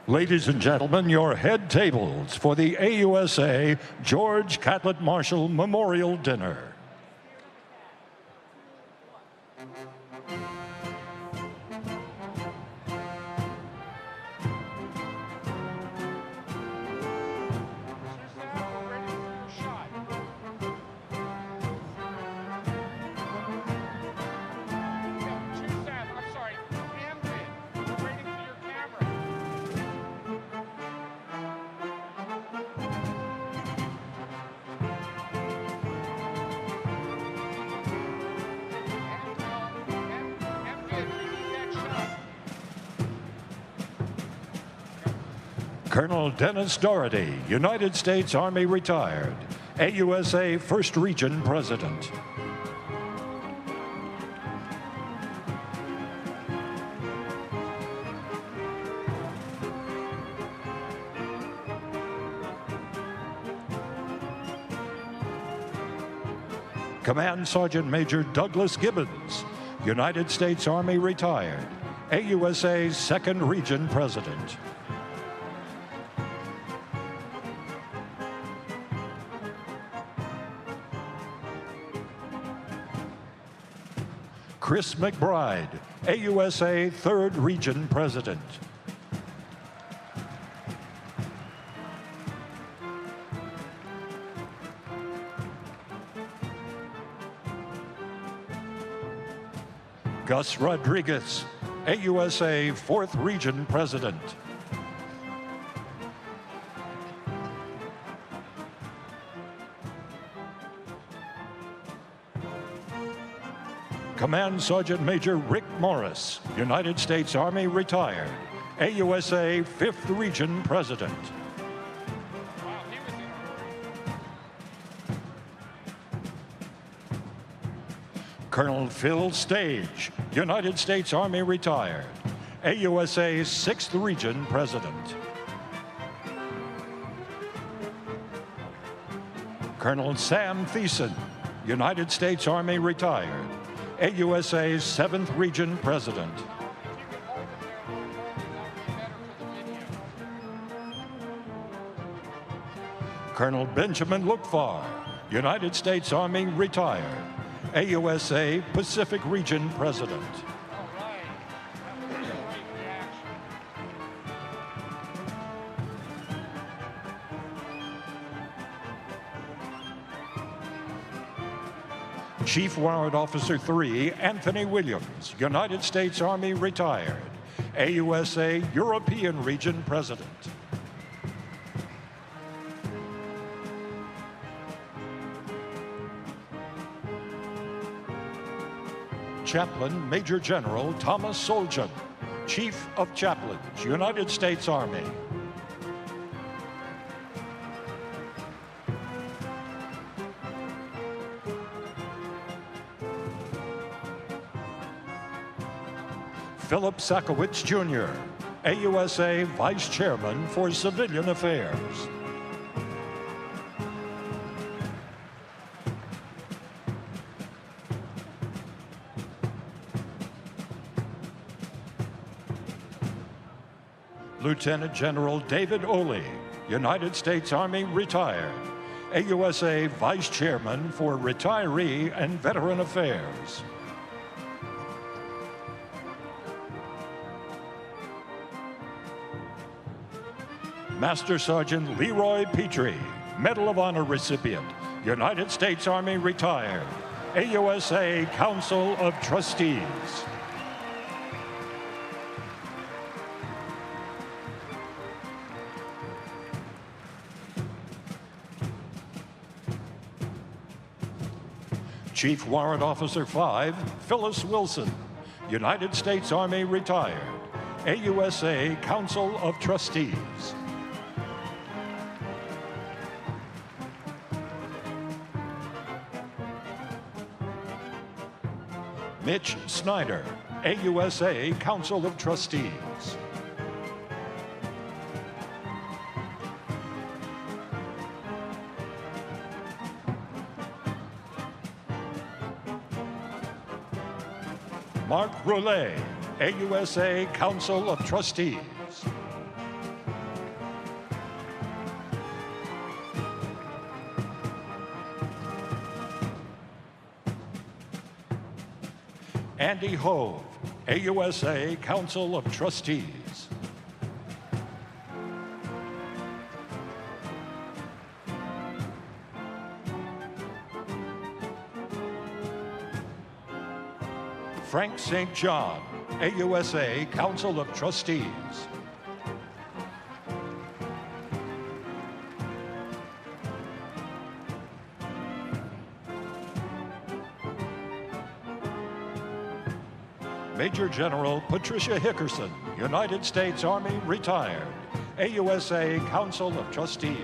Ladies and gentlemen, your head tables for the AUSA George Catlett Marshall Memorial Dinner. Colonel Dennis Doherty, United States Army retired, AUSA 1st Region President. Command Sergeant Major Douglas Gibbons, United States Army retired, AUSA 2nd Region President. Chris McBride, AUSA 3rd Region President. Gus Rodriguez, AUSA 4th Region President. Command Sergeant Major Rick Morris, United States Army retired, AUSA 5th Region President. Colonel Phil Stage, United States Army retired, AUSA 6th Region President. Colonel Sam Thiessen, United States Army retired, AUSA 7th Region President. Colonel Benjamin Lookfar, United States Army retired, AUSA Pacific Region President. Chief Warrant Officer 3, Anthony Williams, United States Army retired, AUSA European Region President. Chaplain Major General Thomas Soljan, Chief of Chaplains, United States Army. Philip Sakowitz, Jr., AUSA Vice Chairman for Civilian Affairs. Lieutenant General David Oley, United States Army retired, AUSA Vice Chairman for Retiree and Veteran Affairs. Master Sergeant Leroy Petrie, Medal of Honor recipient, United States Army retired, AUSA Council of Trustees. Chief Warrant Officer 5, Phyllis Wilson, United States Army retired, AUSA Council of Trustees. Mitch Snyder, AUSA Council of Trustees. Mark Roulet, AUSA Council of Trustees. Andy Hove, AUSA Council of Trustees. Frank St. John, AUSA Council of Trustees. Major General Patricia Hickerson, United States Army, retired, AUSA Council of Trustees.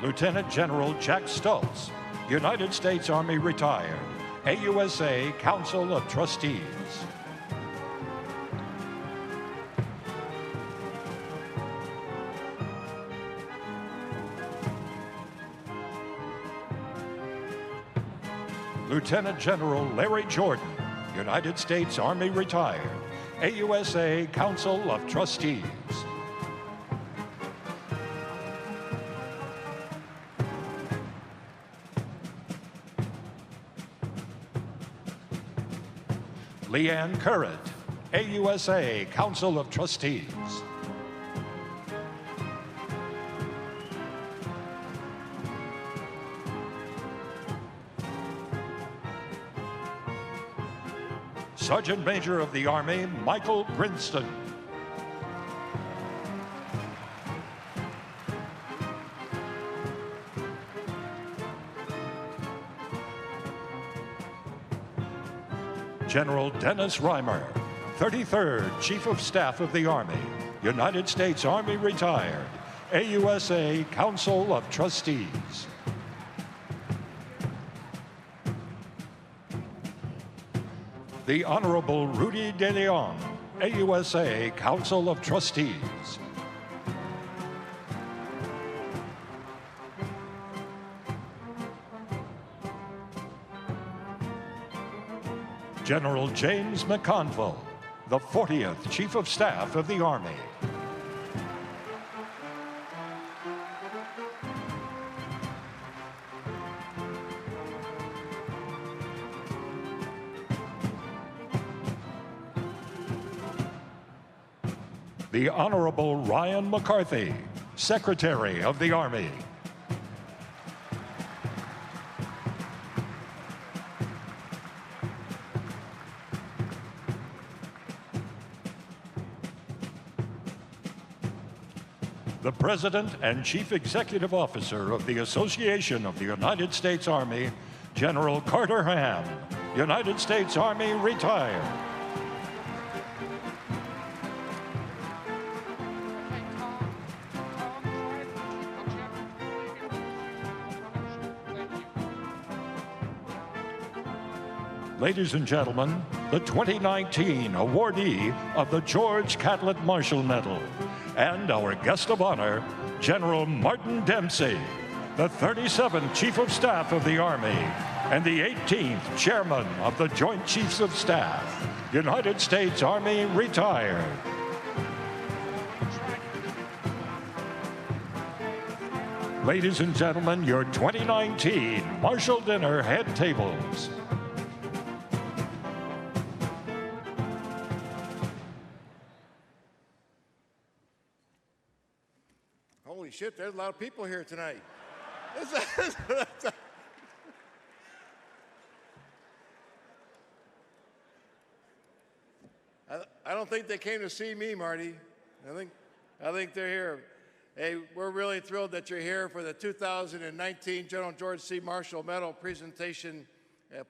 Lieutenant General Jack Stultz, United States Army, retired, AUSA Council of Trustees. Lieutenant General Larry Jordan, United States Army, retired, AUSA Council of Trustees. Leanne Currett, AUSA Council of Trustees. Sergeant Major of the Army, Michael Grinston. General Dennis Reimer, 33rd Chief of Staff of the Army, United States Army, retired, AUSA Council of Trustees. The Honorable Rudy De Leon, AUSA Council of Trustees. General James McConville, the 40th Chief of Staff of the Army. The Honorable Ryan McCarthy, Secretary of the Army. The President and Chief Executive Officer of the Association of the United States Army, General Carter Ham, United States Army, retired. Ladies and gentlemen, the 2019 awardee of the George Catlett Marshall Medal and our guest of honor, General Martin Dempsey, the 37th Chief of Staff of the Army and the 18th Chairman of the Joint Chiefs of Staff, United States Army, retired. Ladies and gentlemen, your 2019 Marshall Dinner head tables. Holy shit, there's a lot of people here tonight. I don't think they came to see me, Marty. I think they're here. Hey, we're really thrilled that you're here for the 2019 General George C. Marshall Medal presentation.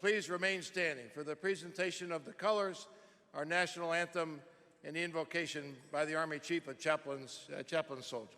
Please remain standing for the presentation of the colors, our national anthem, and the invocation by the Army Chief of Chaplains, Chaplain Soldier.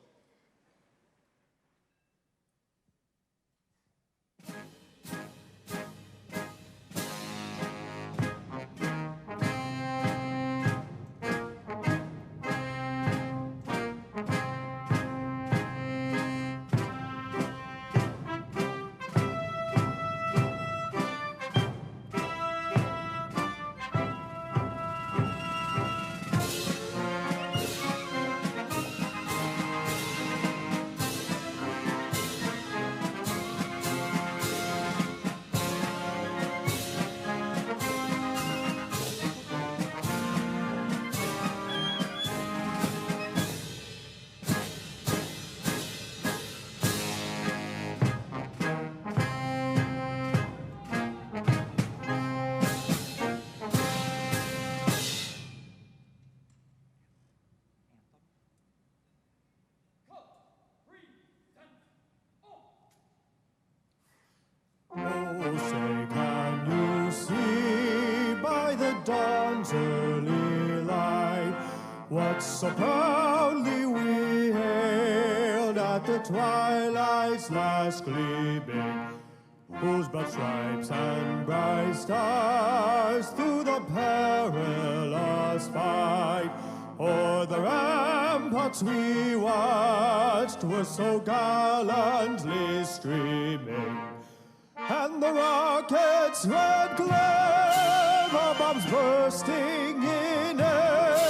But so proudly we hailed at the twilight's last gleaming, whose broad stripes and bright stars through the perilous fight o'er the ramparts we watched were so gallantly streaming, and the rocket's red glare, the bombs bursting in air,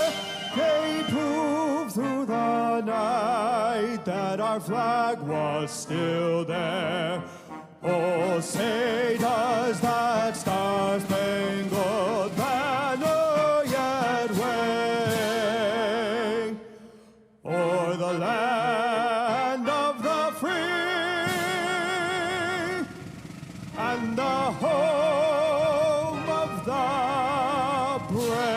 they proved through the night that our flag was still there. Oh, say does that star-spangled banner yet wave o'er the land of the free and the home of the brave?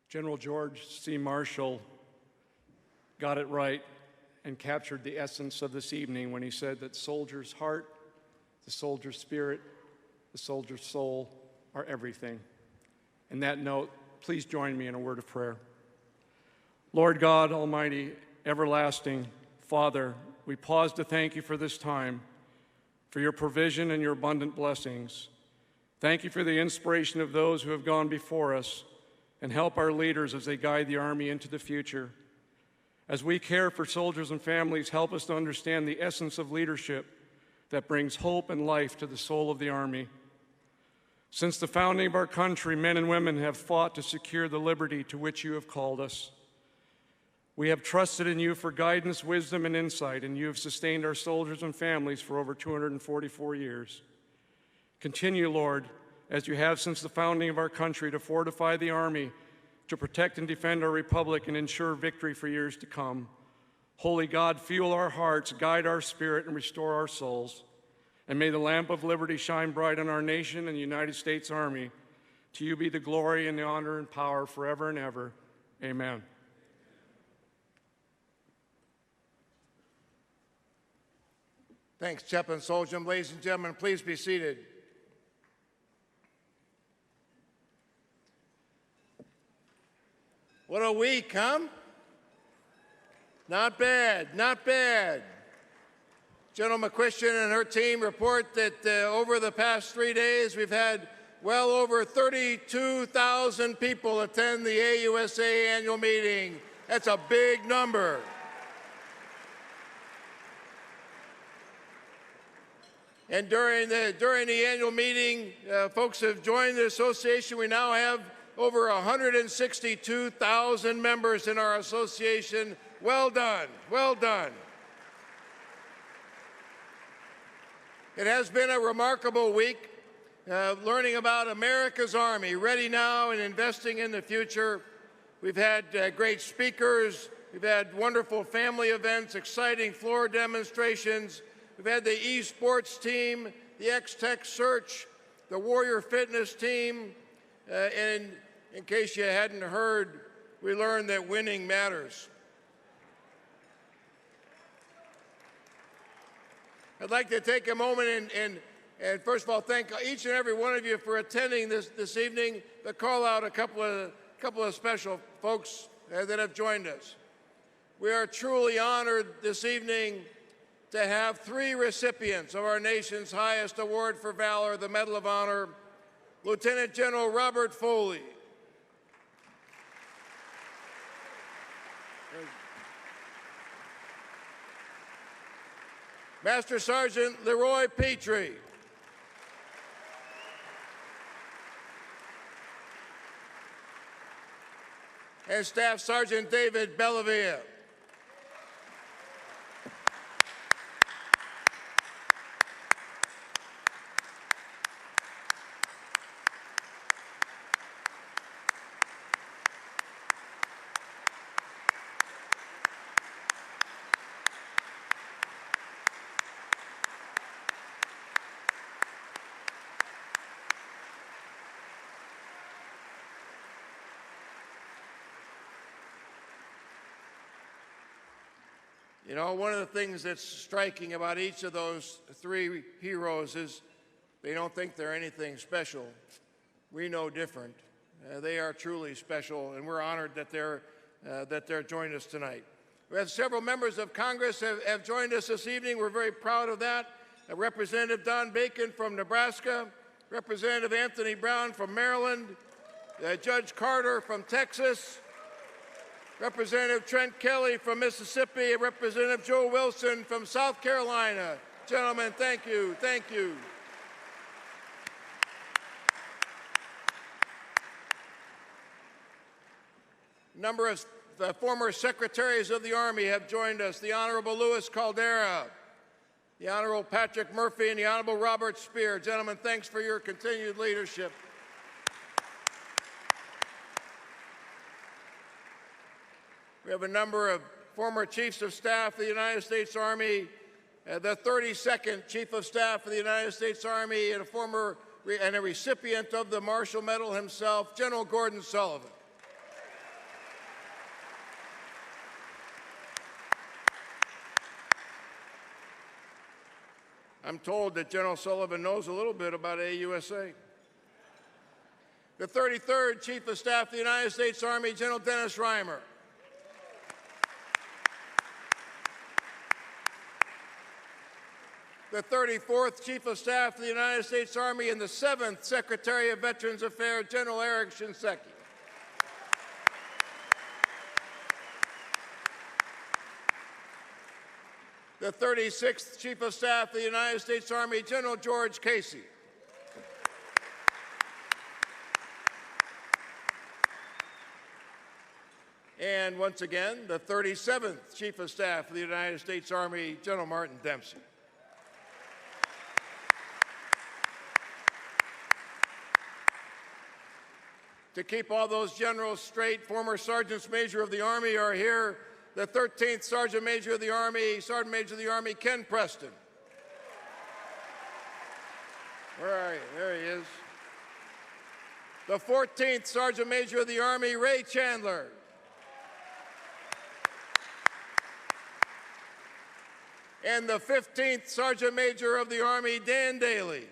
General George C. Marshall got it right and captured the essence of this evening when he said that soldier's heart, the soldier's spirit, the soldier's soul are everything. In that note, please join me in a word of prayer. Lord God Almighty, everlasting Father, we pause to thank you for this time, for your provision and your abundant blessings. Thank you for the inspiration of those who have gone before us, and help our leaders as they guide the Army into the future. As we care for soldiers and families, help us to understand the essence of leadership that brings hope and life to the soul of the Army. Since the founding of our country, men and women have fought to secure the liberty to which you have called us. We have trusted in you for guidance, wisdom, and insight, and you have sustained our soldiers and families for over 244 years. Continue, Lord, as you have since the founding of our country, to fortify the Army, to protect and defend our republic, and ensure victory for years to come. Holy God, fuel our hearts, guide our spirit, and restore our souls. And may the lamp of liberty shine bright on our nation and the United States Army. To you be the glory and the honor and power forever and ever. Amen. Thanks, Chaplain Soldier. Ladies and gentlemen, please be seated. What a week, huh? Not bad, not bad. General McCuistion and her team report that over the past 3 days, we've had well over 32,000 people attend the AUSA annual meeting. That's a big number. And during the annual meeting, folks have joined the association. We now have over 162,000 members in our association. Well done, well done. It has been a remarkable week, learning about America's Army, ready now and investing in the future. We've had great speakers. We've had wonderful family events, exciting floor demonstrations. We've had the esports team, the X-Tech Search, the Warrior Fitness team, and in case you hadn't heard, we learned that winning matters. I'd like to take a moment and first of all thank each and every one of you for attending this evening, but call out a couple of special folks that have joined us. We are truly honored this evening to have 3 recipients of our nation's highest award for valor, the Medal of Honor: Lieutenant General Robert Foley, Master Sergeant Leroy Petrie, and Staff Sergeant David Bellavia. You know, one of the things that's striking about each of those 3 heroes is they don't think they're anything special. We know different. They are truly special, and we're honored that they're joining us tonight. We have several members of Congress have joined us this evening. We're very proud of that. Representative Don Bacon from Nebraska, Representative Anthony Brown from Maryland, Judge Carter from Texas, Representative Trent Kelly from Mississippi, and Representative Joe Wilson from South Carolina. Gentlemen, thank you. Thank you. A number of the former secretaries of the Army have joined us: the Honorable Louis Caldera, the Honorable Patrick Murphy, and the Honorable Robert Spear. Gentlemen, thanks for your continued leadership. We have a number of former Chiefs of Staff of the United States Army, the 32nd Chief of Staff of the United States Army, and a recipient of the Marshall Medal himself, General Gordon Sullivan. I'm told that General Sullivan knows a little bit about AUSA. The 33rd Chief of Staff of the United States Army, General Dennis Reimer. The 34th Chief of Staff of the United States Army and the 7th Secretary of Veterans Affairs, General Eric Shinseki. The 36th Chief of Staff of the United States Army, General George Casey. And once again, the 37th Chief of Staff of the United States Army, General Martin Dempsey. To keep all those generals straight, former Sergeants Major of the Army are here. The 13th Sergeant Major of the Army, Sergeant Major of the Army, Ken Preston. Where are you? There he is. The 14th Sergeant Major of the Army, Ray Chandler. And the 15th Sergeant Major of the Army, Dan Daly.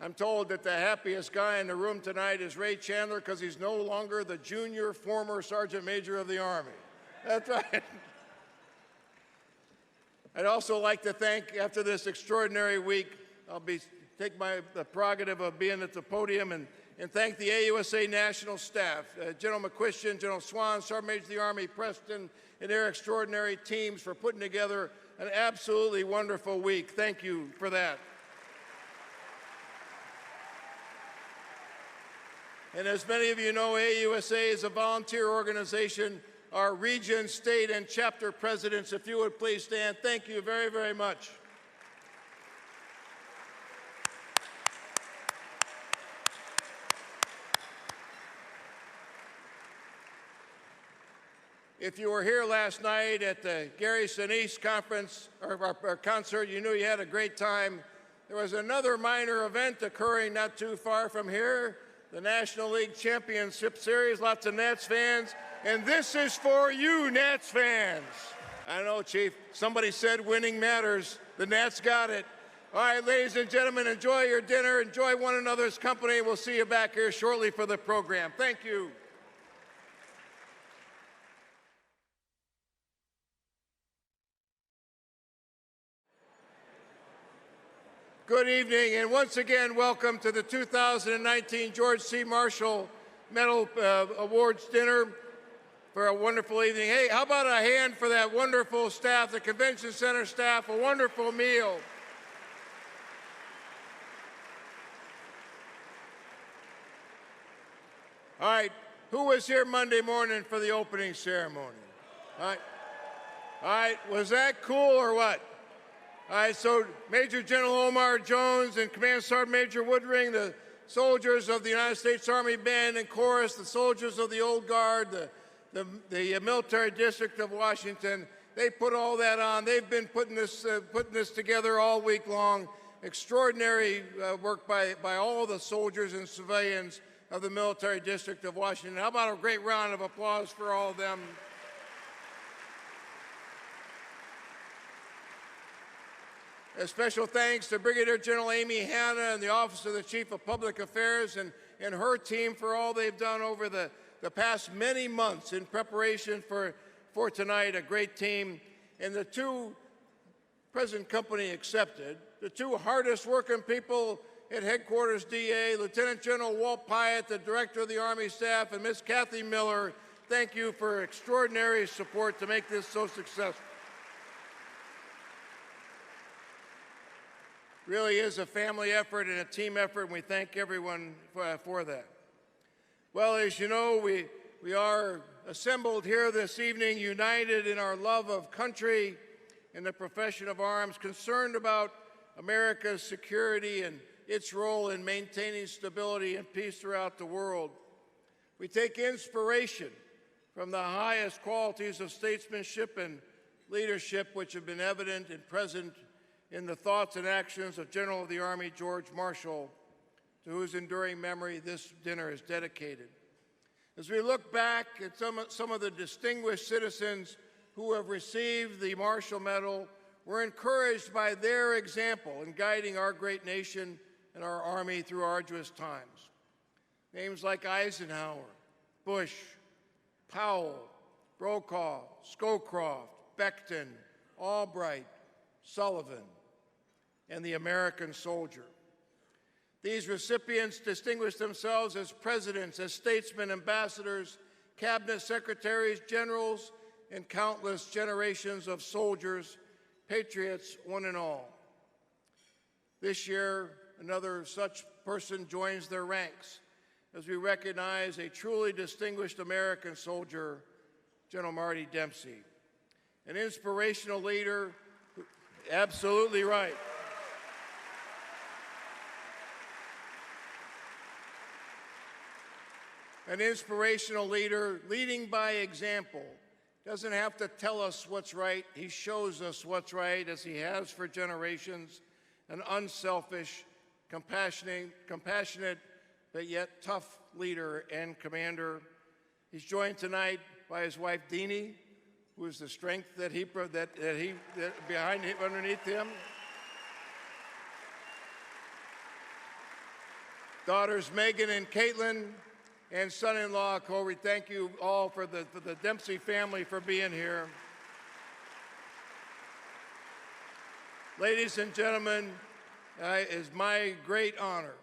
I'm told that the happiest guy in the room tonight is Ray Chandler because he's no longer the junior former Sergeant Major of the Army. That's right. I'd also like to thank, after this extraordinary week, take the prerogative of being at the podium and thank the AUSA National Staff, General McQuistion, General Swan, Sergeant Major of the Army, Preston, and their extraordinary teams for putting together an absolutely wonderful week. Thank you for that. And as many of you know, AUSA is a volunteer organization. Our region, state, and chapter presidents, if you would please stand, thank you very, very much. If you were here last night at the Gary Sinise conference or concert, you knew you had a great time. There was another minor event occurring not too far from here. The National League Championship Series, lots of Nats fans, and this is for you, Nats fans. I know, Chief, somebody said winning matters. The Nats got it. All right, ladies and gentlemen, enjoy your dinner, enjoy one another's company. We'll see you back here shortly for the program. Thank you. Good evening, and once again, welcome to the 2019 George C. Marshall Medal Awards dinner for a wonderful evening. Hey, how about a hand for that wonderful staff, the Convention Center staff, a wonderful meal. All right, who was here Monday morning for the opening ceremony? All right, was that cool or what? All right, so Major General Omar Jones and Command Sergeant Major Woodring, the soldiers of the United States Army Band and Chorus, the soldiers of the Old Guard, the Military District of Washington, they put all that on. They've been putting this together all week long. Extraordinary work by all the soldiers and civilians of the Military District of Washington. How about a great round of applause for all of them? A special thanks to Brigadier General Amy Hanna and the Office of the Chief of Public Affairs and her team for all they've done over the past many months in preparation for tonight. A great team. And the two, President Company accepted, the two hardest working people at Headquarters DA, Lieutenant General Walt Pyatt, the Director of the Army Staff, and Miss Kathy Miller, thank you for extraordinary support to make this so successful. Really is a family effort and a team effort, and we thank everyone for that. Well, as you know, we are assembled here this evening, united in our love of country and the profession of arms, concerned about America's security and its role in maintaining stability and peace throughout the world. We take inspiration from the highest qualities of statesmanship and leadership which have been evident and present in the thoughts and actions of General of the Army George Marshall, to whose enduring memory this dinner is dedicated. As we look back at some of the distinguished citizens who have received the Marshall Medal, we're encouraged by their example in guiding our great nation and our Army through arduous times. Names like Eisenhower, Bush, Powell, Brokaw, Scowcroft, Becton, Albright, Sullivan, and the American soldier. These recipients distinguished themselves as presidents, as statesmen, ambassadors, cabinet secretaries, generals, and countless generations of soldiers, patriots, one and all. This year, another such person joins their ranks as we recognize a truly distinguished American soldier, General Marty Dempsey, an inspirational leader. Absolutely right. An inspirational leader leading by example. Doesn't have to tell us what's right. He shows us what's right, as he has for generations. An unselfish, compassionate, but yet tough leader and commander. He's joined tonight by his wife, Deanie, who is the strength that underneath him. Daughters Megan and Caitlin, and son-in-law Corey. Thank you all for the Dempsey family for being here. Ladies and gentlemen, it is my great honor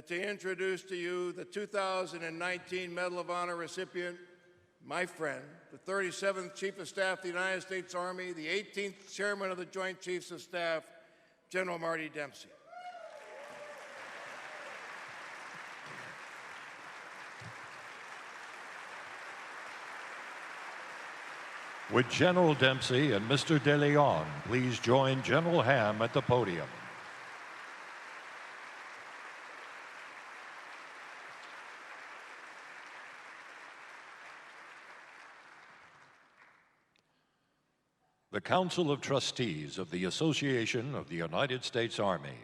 to introduce to you the 2019 Medal of Honor recipient, my friend, the 37th Chief of Staff of the United States Army, the 18th Chairman of the Joint Chiefs of Staff, General Marty Dempsey. Would General Dempsey and Mr. De Leon please join General Ham at the podium? The Council of Trustees of the Association of the United States Army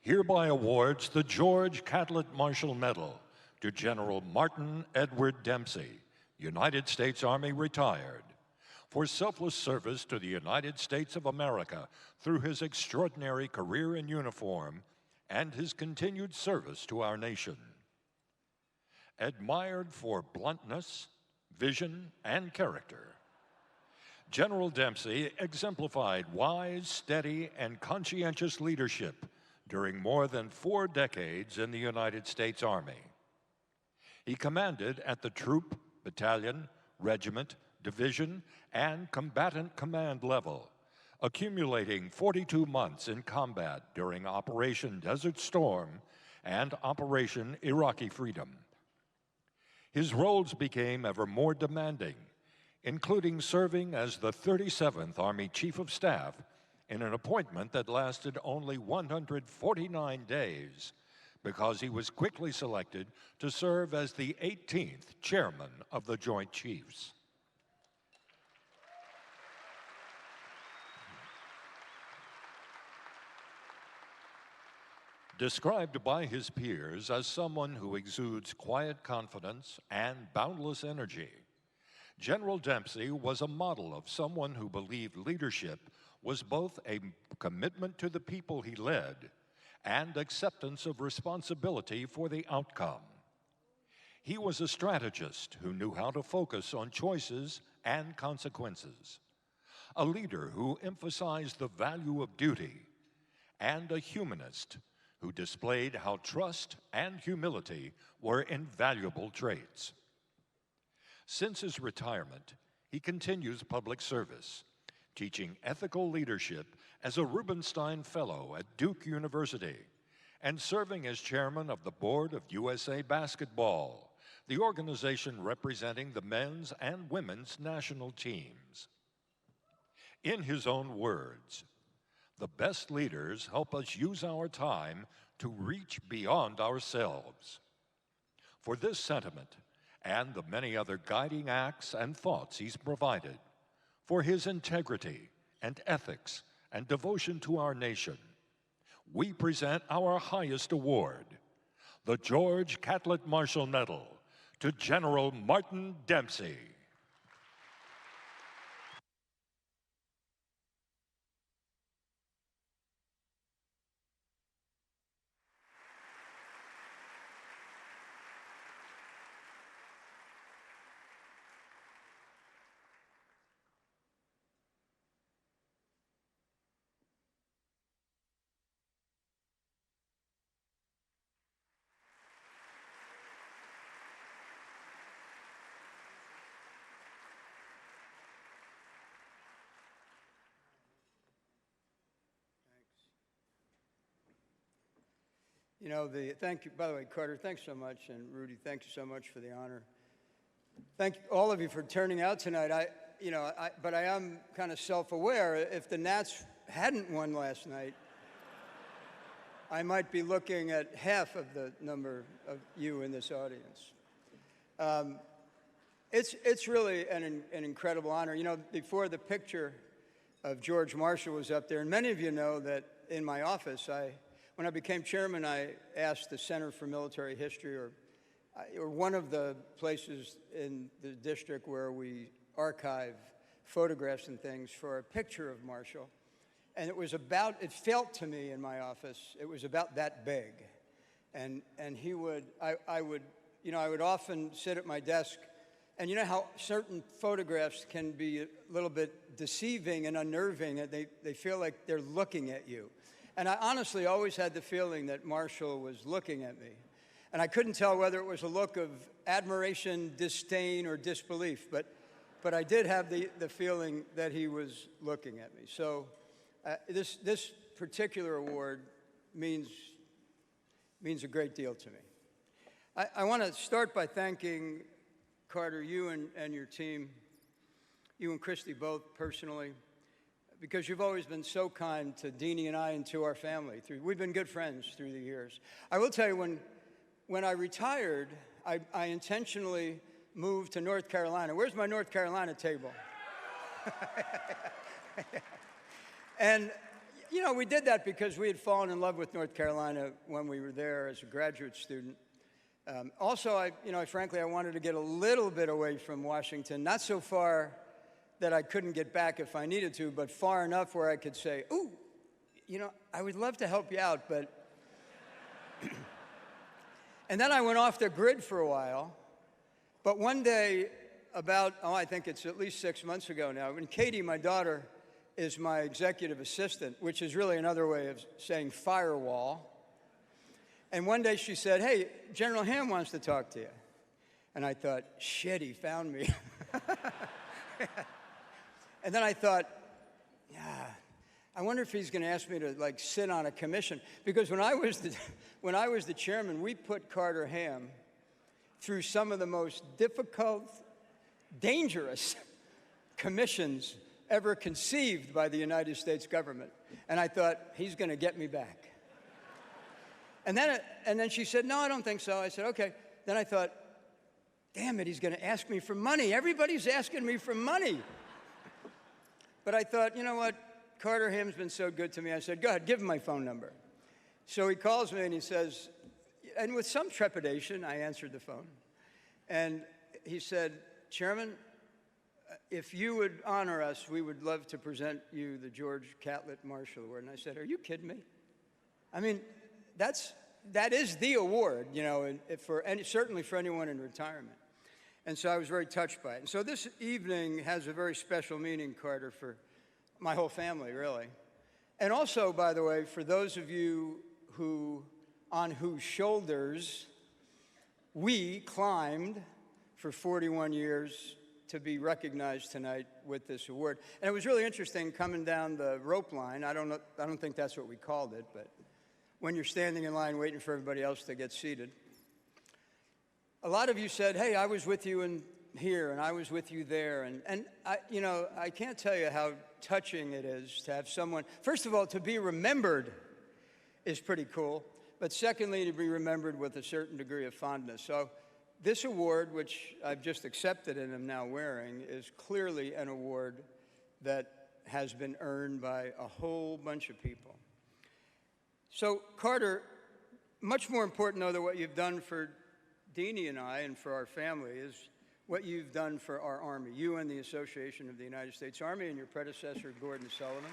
hereby awards the George Catlett Marshall Medal to General Martin Edward Dempsey, United States Army retired, for selfless service to the United States of America through his extraordinary career in uniform and his continued service to our nation. Admired for bluntness, vision, and character, General Dempsey exemplified wise, steady, and conscientious leadership during more than 4 decades in the United States Army. He commanded at the troop, battalion, regiment, division, and combatant command level, accumulating 42 months in combat during Operation Desert Storm and Operation Iraqi Freedom. His roles became ever more demanding, including serving as the 37th Army Chief of Staff in an appointment that lasted only 149 days because he was quickly selected to serve as the 18th Chairman of the Joint Chiefs. Described by his peers as someone who exudes quiet confidence and boundless energy, General Dempsey was a model of someone who believed leadership was both a commitment to the people he led and acceptance of responsibility for the outcome. He was a strategist who knew how to focus on choices and consequences, a leader who emphasized the value of duty, and a humanist who displayed how trust and humility were invaluable traits. Since his retirement, he continues public service, teaching ethical leadership as a Rubenstein Fellow at Duke University and serving as chairman of the board of USA Basketball, the organization representing the men's and women's national teams. In his own words, "The best leaders help us use our time to reach beyond ourselves." For this sentiment and the many other guiding acts and thoughts he's provided, for his integrity and ethics and devotion to our nation, we present our highest award, the George Catlett Marshall Medal, to General Martin Dempsey. You know, thank you, by the way, Carter, thanks so much, and Rudy, thank you so much for the honor. Thank all of you for turning out tonight. But I am kind of self-aware. If the Nats hadn't won last night, I might be looking at half of the number of you in this audience. It's really an incredible honor. You know, before the picture of George Marshall was up there, and many of you know that in my office, when I became chairman, I asked the Center for Military History, or one of the places in the district where we archive photographs and things, for a picture of Marshall. And it felt to me in my office, it was about that big. And I would often sit at my desk, and you know how certain photographs can be a little bit deceiving and unnerving, and they feel like they're looking at you. And I honestly always had the feeling that Marshall was looking at me. And I couldn't tell whether it was a look of admiration, disdain, or disbelief, but I did have the feeling that he was looking at me. So this particular award means a great deal to me. I want to start by thanking, Carter, you and your team, you and Christy both personally, because you've always been so kind to Deanie and I and to our family. We've been good friends through the years. I will tell you, when I retired, I intentionally moved to North Carolina. Where's my North Carolina table? And, you know, we did that because we had fallen in love with North Carolina when we were there as a graduate student. Also, frankly, I wanted to get a little bit away from Washington, not so far that I couldn't get back if I needed to, but far enough where I could say, ooh, you know, I would love to help you out, but... And then I went off the grid for a while, but one day, I think it's at least 6 months ago now, when Katie, my daughter, is my executive assistant, which is really another way of saying firewall. And one day she said, hey, General Ham wants to talk to you. And I thought, shit, he found me. And then I thought, yeah, I wonder if he's going to ask me to like sit on a commission. Because when I was the chairman, we put Carter Ham through some of the most difficult, dangerous commissions ever conceived by the United States government. And I thought, he's going to get me back. And then she said, no, I don't think so. I said, okay. Then I thought, damn it, he's going to ask me for money. Everybody's asking me for money. But I thought, you know what? Carter Ham's been so good to me. I said, go ahead, give him my phone number. So he calls me and he says, and with some trepidation, I answered the phone. And he said, Chairman, if you would honor us, we would love to present you the George Catlett Marshall Award. And I said, are you kidding me? I mean, that is the award, you know, certainly for anyone in retirement. And so I was very touched by it. And so this evening has a very special meaning, Carter, for my whole family, really. And also, by the way, for those of you on whose shoulders we climbed for 41 years to be recognized tonight with this award. And it was really interesting coming down the rope line. I don't think that's what we called it, but when you're standing in line waiting for everybody else to get seated. A lot of you said, hey, I was with you in here, and I was with you there. And I can't tell you how touching it is to have someone, first of all, to be remembered is pretty cool, but secondly, to be remembered with a certain degree of fondness. So this award, which I've just accepted and am now wearing, is clearly an award that has been earned by a whole bunch of people. So, Carter, much more important, though, than what you've done for Deanie and I and for our family is what you've done for our Army, you and the Association of the United States Army and your predecessor, Gordon Sullivan.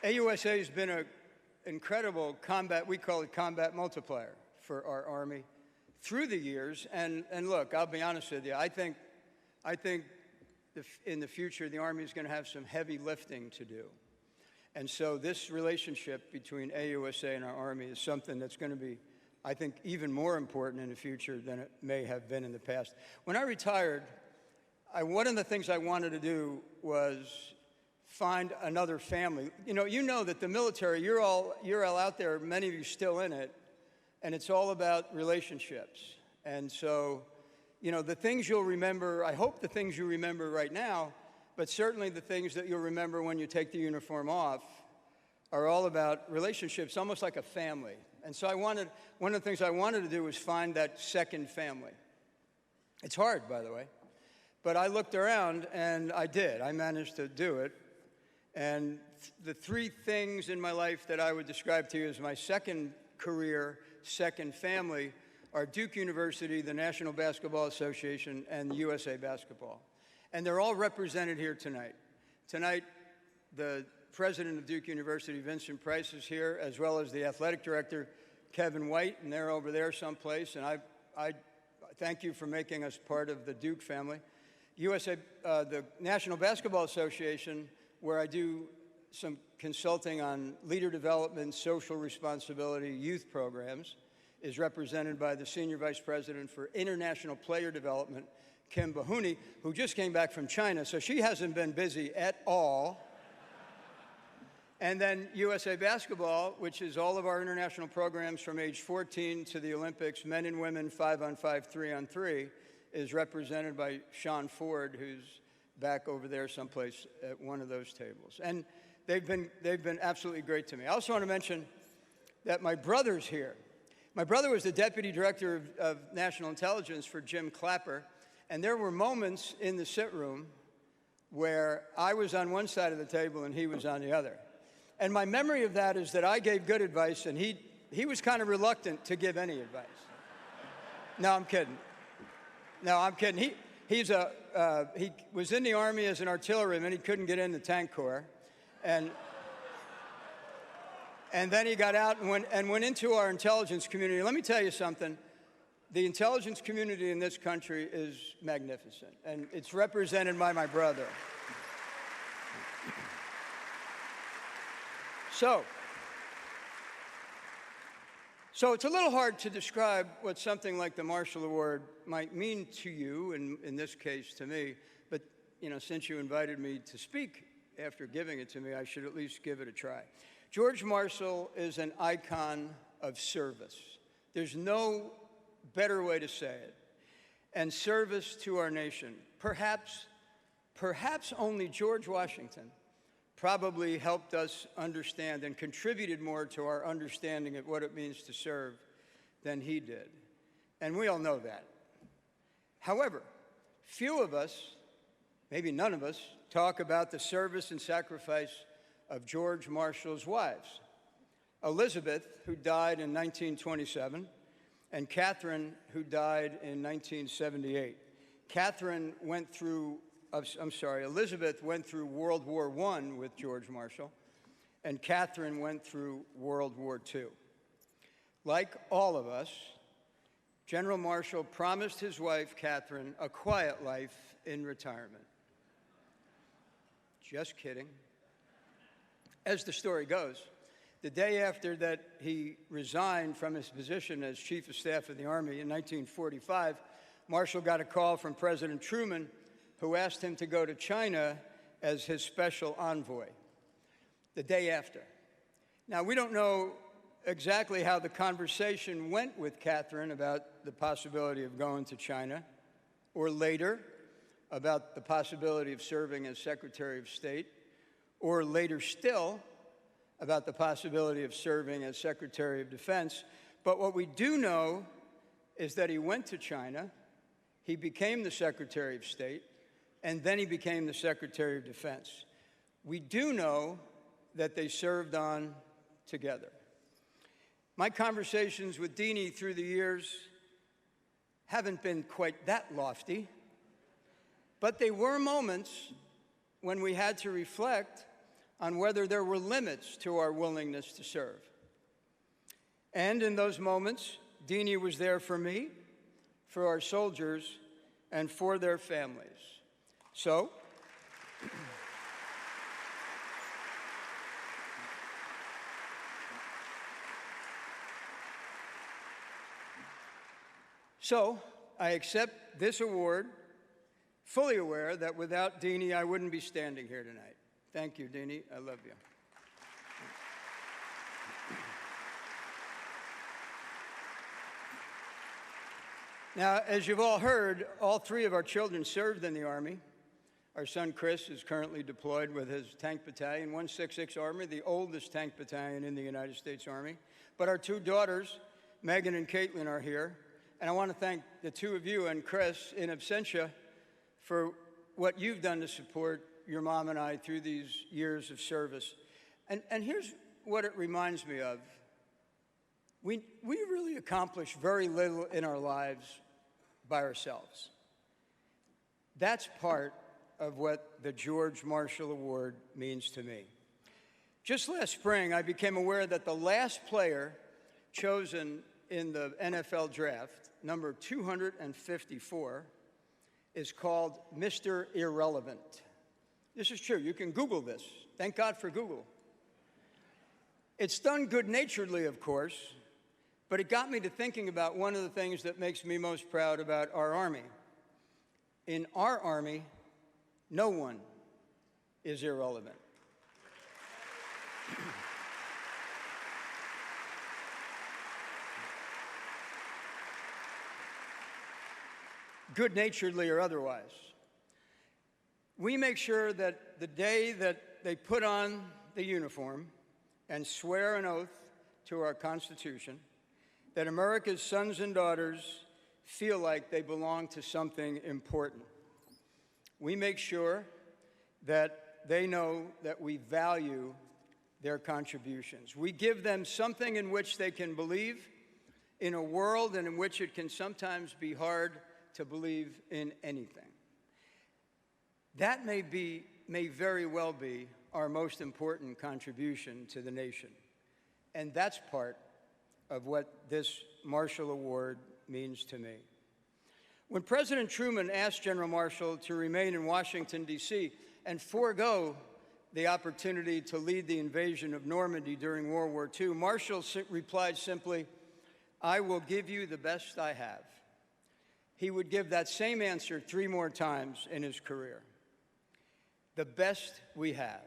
AUSA has been an incredible combat, we call it combat multiplier for our Army through the years. And look, I'll be honest with you, I think in the future, the Army is going to have some heavy lifting to do. And so this relationship between AUSA and our Army is something that's going to be, I think, even more important in the future than it may have been in the past. When I retired, one of the things I wanted to do was find another family. You know that the military, you're all out there, many of you still in it, and it's all about relationships. And so, you know, the things you'll remember, I hope the things you remember right now, but certainly the things that you'll remember when you take the uniform off are all about relationships, almost like a family. And so one of the things I wanted to do was find that second family. It's hard, by the way, but I looked around and I did. I managed to do it. And the three things in my life that I would describe to you as my second career, second family, are Duke University, the National Basketball Association, and USA Basketball. And they're all represented here tonight. Tonight, the president of Duke University, Vincent Price, is here, as well as the athletic director, Kevin White, and they're over there someplace. And I thank you for making us part of the Duke family. The National Basketball Association, where I do some consulting on leader development, social responsibility, youth programs, is represented by the Senior Vice President for International Player Development, Kim Bahuni, who just came back from China, so she hasn't been busy at all. And then USA Basketball, which is all of our international programs from age 14 to the Olympics, men and women, 5-on-5, 3-on-3, is represented by Sean Ford, who's back over there someplace at one of those tables. And they've been absolutely great to me. I also want to mention that my brother's here. My brother was the Deputy Director of National Intelligence for Jim Clapper, and there were moments in the sit room where I was on one side of the table and he was on the other. And my memory of that is that I gave good advice and he was kind of reluctant to give any advice. No, I'm kidding. No, I'm kidding. He was in the Army as an artilleryman. He couldn't get in the tank corps. And then he got out and went into our intelligence community. Let me tell you something. The intelligence community in this country is magnificent, and it's represented by my brother. So it's a little hard to describe what something like the Marshall Award might mean to you, and in this case to me, but since you invited me to speak after giving it to me, I should at least give it a try. George Marshall is an icon of service. There's no better way to say it. And service to our nation. Perhaps only George Washington probably helped us understand and contributed more to our understanding of what it means to serve than he did. And we all know that. However, few of us, maybe none of us, talk about the service and sacrifice of George Marshall's wives. Elizabeth, who died in 1927, and Catherine, who died in 1978. Elizabeth went through World War I with George Marshall, and Catherine went through World War II. Like all of us, General Marshall promised his wife, Catherine, a quiet life in retirement. Just kidding. As the story goes, the day after that he resigned from his position as Chief of Staff of the Army in 1945, Marshall got a call from President Truman, who asked him to go to China as his special envoy. The day after. Now, we don't know exactly how the conversation went with Catherine about the possibility of going to China, or later about the possibility of serving as Secretary of State, or later still about the possibility of serving as Secretary of Defense. But what we do know is that he went to China, he became the Secretary of State, and then he became the Secretary of Defense. We do know that they served on together. My conversations with Deanie through the years haven't been quite that lofty, but they were moments when we had to reflect on whether there were limits to our willingness to serve. And in those moments, Deanie was there for me, for our soldiers, and for their families. So, I accept this award, fully aware that without Deanie, I wouldn't be standing here tonight. Thank you, Deanie. I love you. Now, as you've all heard, all three of our children served in the Army. Our son, Chris, is currently deployed with his tank battalion, 166 Army, the oldest tank battalion in the United States Army. But our two daughters, Megan and Caitlin, are here. And I want to thank the two of you and Chris in absentia for what you've done to support your mom and I through these years of service. And here's what it reminds me of. We really accomplish very little in our lives by ourselves. That's part of what the George Marshall Award means to me. Just last spring, I became aware that the last player chosen in the NFL draft, number 254, is called Mr. Irrelevant. This is true. You can Google this. Thank God for Google. It's done good-naturedly, of course, but it got me to thinking about one of the things that makes me most proud about our Army. In our Army, no one is irrelevant. Good-naturedly or otherwise. We make sure that the day that they put on the uniform and swear an oath to our Constitution, that America's sons and daughters feel like they belong to something important. We make sure that they know that we value their contributions. We give them something in which they can believe in a world in which it can sometimes be hard to believe in anything. That may very well be our most important contribution to the nation. And that's part of what this Marshall Award means to me. When President Truman asked General Marshall to remain in Washington, D.C. and forego the opportunity to lead the invasion of Normandy during World War II, Marshall replied simply, "I will give you the best I have." He would give that same answer 3 more times in his career. The best we have.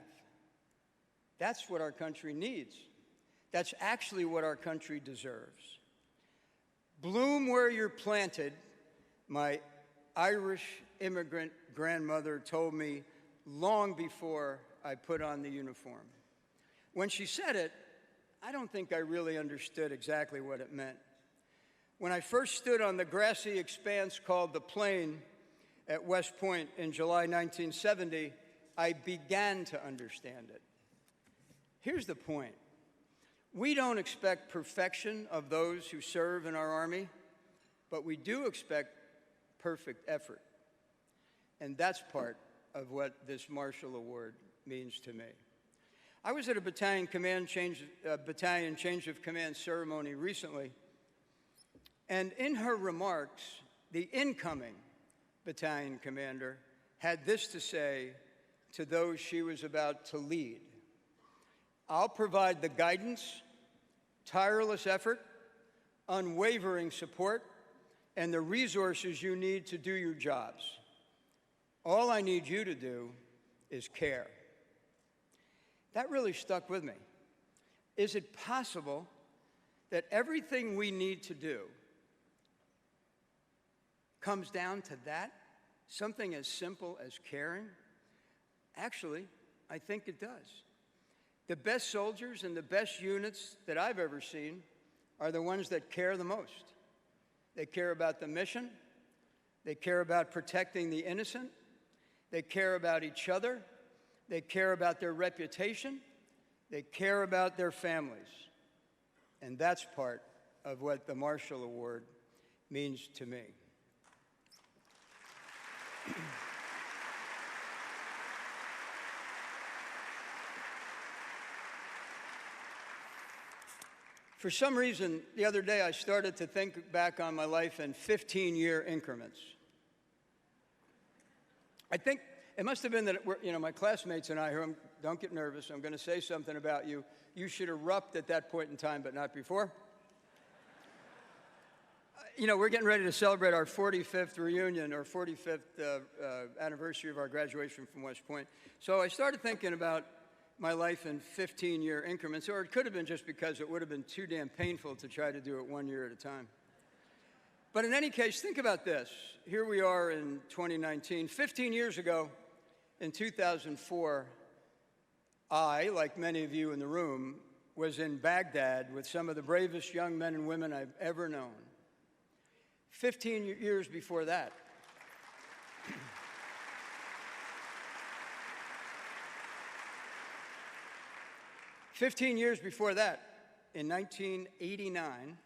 That's what our country needs. That's actually what our country deserves. Bloom where you're planted, my Irish immigrant grandmother told me long before I put on the uniform. When she said it, I don't think I really understood exactly what it meant. When I first stood on the grassy expanse called the Plain at West Point in July 1970, I began to understand it. Here's the point. We don't expect perfection of those who serve in our Army, but we do expect perfect effort. And that's part of what this Marshall Award means to me. I was at a battalion change of command ceremony recently, and in her remarks, the incoming battalion commander had this to say to those she was about to lead. "I'll provide the guidance, tireless effort, unwavering support, and the resources you need to do your jobs. All I need you to do is care." That really stuck with me. Is it possible that everything we need to do comes down to that? Something as simple as caring? Actually, I think it does. The best soldiers and the best units that I've ever seen are the ones that care the most. They care about the mission. They care about protecting the innocent. They care about each other. They care about their reputation. They care about their families. And that's part of what the Marshall Award means to me. For some reason, the other day I started to think back on my life in 15-year increments. I think it must have been that, my classmates and I, don't get nervous, I'm going to say something about you. You should erupt at that point in time, but not before. We're getting ready to celebrate our 45th reunion, or 45th anniversary of our graduation from West Point. So I started thinking about my life in 15-year increments, or it could have been just because it would have been too damn painful to try to do it 1 year at a time. But in any case, think about this. Here we are in 2019. 15 years ago, in 2004, I, like many of you in the room, was in Baghdad with some of the bravest young men and women I've ever known. 15 years before that, 15 years before that, in 1989,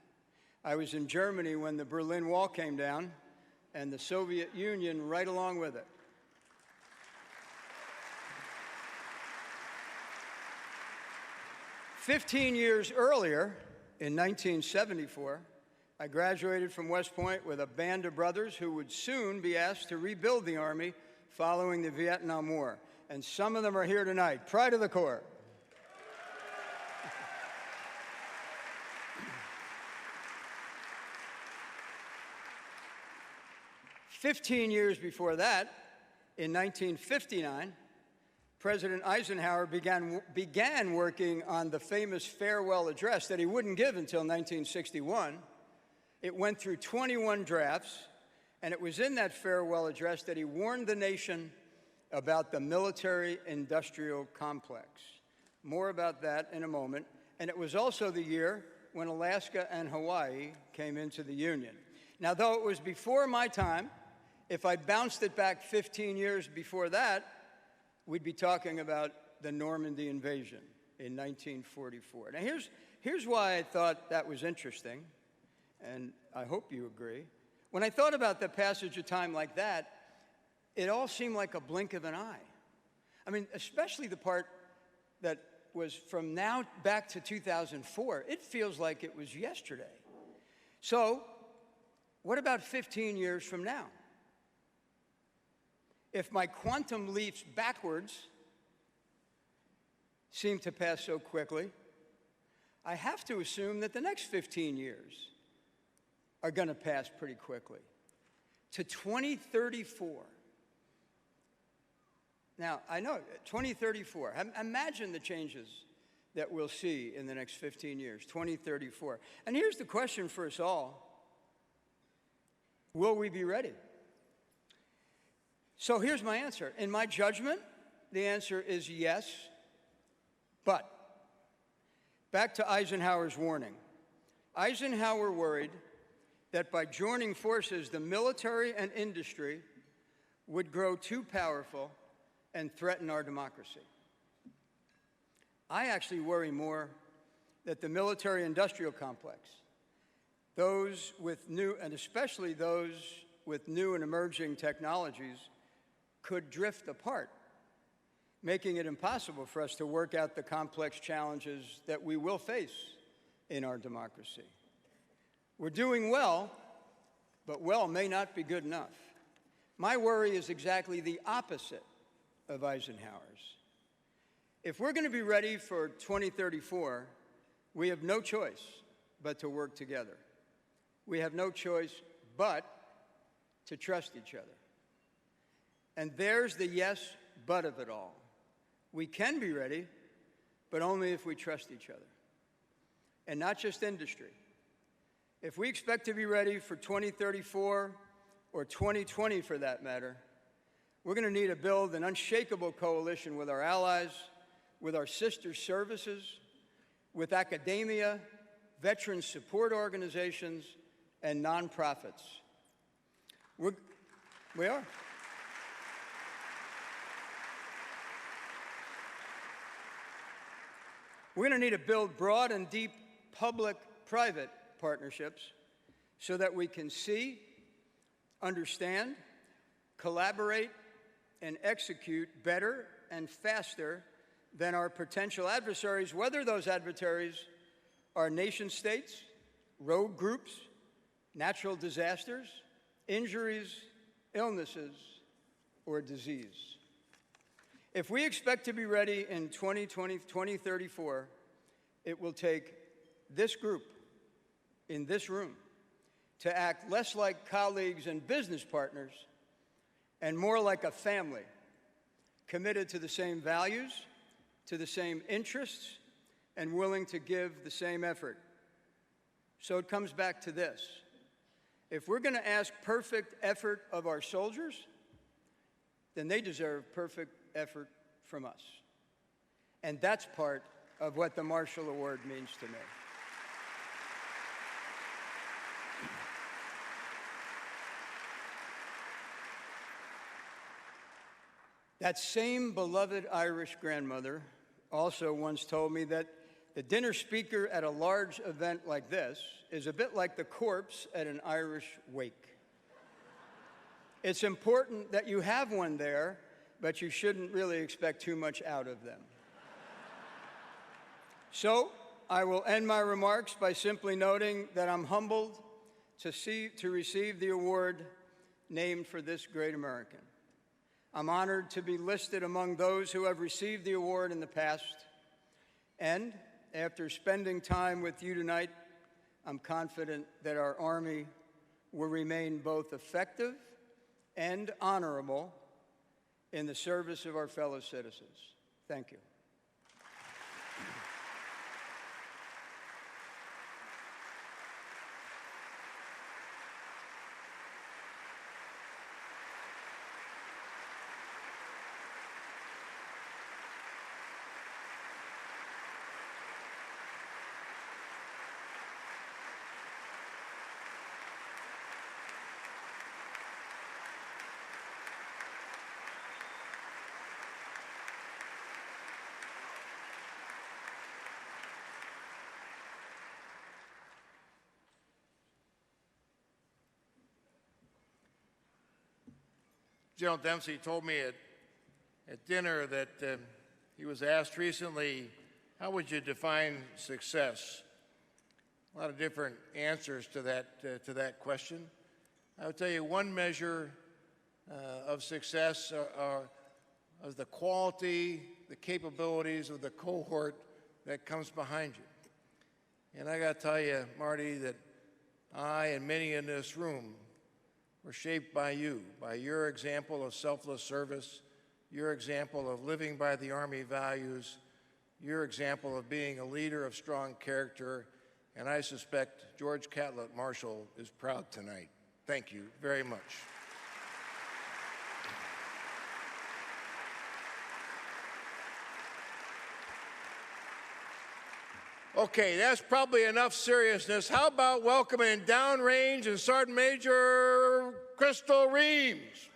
I was in Germany when the Berlin Wall came down, and the Soviet Union right along with it. 15 years earlier, in 1974, I graduated from West Point with a band of brothers who would soon be asked to rebuild the Army following the Vietnam War. And some of them are here tonight. Pride of the Corps. 15 years before that, in 1959, President Eisenhower began working on the famous farewell address that he wouldn't give until 1961. It went through 21 drafts, and it was in that farewell address that he warned the nation about the military-industrial complex. More about that in a moment. And it was also the year when Alaska and Hawaii came into the Union. Now, though it was before my time, if I bounced it back 15 years before that, we'd be talking about the Normandy invasion in 1944. Now, here's why I thought that was interesting, and I hope you agree. When I thought about the passage of time like that, it all seemed like a blink of an eye. I mean, especially the part that was from now back to 2004. It feels like it was yesterday. So, What about 15 years from now? If my quantum leaps backwards seem to pass so quickly, I have to assume that the next 15 years are going to pass pretty quickly. To 2034. Now, I know, 2034. Imagine the changes that we'll see in the next 15 years, 2034. And here's the question for us all. Will we be ready? So here's my answer. In my judgment, the answer is yes, but. Back to Eisenhower's warning. Eisenhower worried that by joining forces, the military and industry would grow too powerful and threaten our democracy. I actually worry more that the military-industrial complex, those with new, and especially those with new and emerging technologies, could drift apart, making it impossible for us to work out the complex challenges that we will face in our democracy. We're doing well, but well may not be good enough. My worry is exactly the opposite of Eisenhower's. If we're going to be ready for 2034, we have no choice but to work together. We have no choice but to trust each other. And there's the yes, but of it all. We can be ready, but only if we trust each other. And not just industry. If we expect to be ready for 2034 or 2020 for that matter, we're going to need to build an unshakable coalition with our allies, with our sister services, with academia, veteran support organizations, and nonprofits. We are. We're going to need to build broad and deep public-private partnerships so that we can see, understand, collaborate, and execute better and faster than our potential adversaries, whether those adversaries are nation-states, rogue groups, natural disasters, injuries, illnesses, or disease. If we expect to be ready in 2034, it will take this group in this room to act less like colleagues and business partners and more like a family, committed to the same values, to the same interests, and willing to give the same effort. So it comes back to this. If we're going to ask perfect effort of our soldiers, then they deserve perfect effort from us. And that's part of what the Marshall Award means to me. That same beloved Irish grandmother also once told me that the dinner speaker at a large event like this is a bit like the corpse at an Irish wake. It's important that you have one there, but you shouldn't really expect too much out of them. So I will end my remarks by simply noting that I'm humbled to receive the award named for this great American. I'm honored to be listed among those who have received the award in the past. And after spending time with you tonight, I'm confident that our Army will remain both effective and honorable in the service of our fellow citizens. Thank you. General Dempsey told me at dinner that he was asked recently, how would you define success? A lot of different answers to that question. I would tell you one measure of success of the quality, the capabilities of the cohort that comes behind you. And I got to tell you, Marty, that I and many in this room were shaped by you, by your example of selfless service, your example of living by the Army values, your example of being a leader of strong character, and I suspect George Catlett Marshall is proud tonight. Thank you very much. Okay, that's probably enough seriousness. How about welcoming downrange and Sergeant Major Crystal Reams?